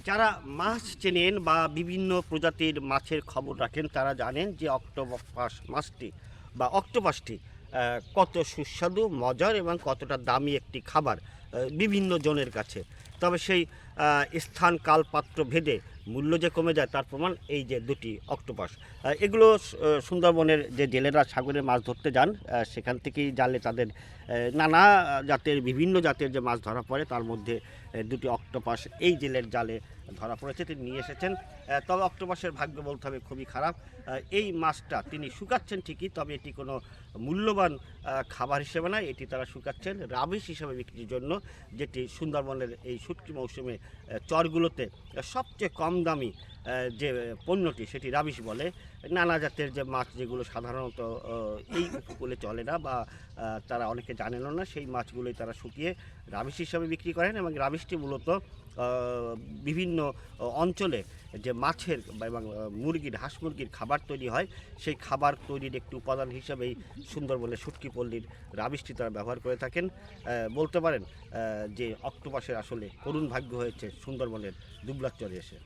যারা মাছ চেনেন বা বিভিন্ন প্রজাতির মাছের খবর রাখেন তারা জানেন যে অক্টোপাস মাছটি বা অক্টোপাসটি কত সুস্বাদু মজার এবং কতটা দামি একটি খাবার বিভিন্ন জনের কাছে। তবে সেই স্থান কাল পাত্র ভেদে মূল্য যে কমে যায় তার প্রমাণ এই যে দুটি অক্টোপাস। এগুলো সুন্দরবনের যে জেলেরা সাগরে মাছ ধরতে যান সেখান থেকেই জালে তাদের নানা জাতের বিভিন্ন জাতের যে মাছ ধরা পড়ে তার মধ্যে দুটি অক্টোপাস এই জেলের জালে ধরা পড়েছে, তিনি নিয়ে এসেছেন। তবে অক্টোপাসের ভাগ্য বলতে হবে খুবই খারাপ। এই মাছটা তিনি শুকাচ্ছেন ঠিকই, তবে এটি কোনো মূল্যবান খাবার হিসেবে নয়, এটি তারা শুকাচ্ছেন রাবিশ হিসেবে বিক্রির জন্য, যেটি সুন্দরবনের এই শুটকি মৌসুমে চরগুলোতে সবচেয়ে কম দামি যে পণ্যটি সেটি রাবিশ বলে। নানা জাতের যে মাছ যেগুলো সাধারণত এই উপকূলে চলে না বা তারা অনেকে জানেনও না, সেই মাছগুলোই তারা শুকিয়ে রাবিশ হিসাবে বিক্রি করেন এবং রাবিশটি মূলত বিভিন্ন অঞ্চলে যে মাছের এবং মুরগির হাঁস মুরগির খাবার তৈরি হয় সেই খাবার তৈরির একটি উপাদান হিসাবেই সুন্দরবনের শুটকি পল্লীর রাবিশটি তারা ব্যবহার করে থাকেন। বলতে পারেন যে অক্টোপাসের আসলে করুণ ভাগ্য হয়েছে সুন্দরবনের দুবলার চরে এসে।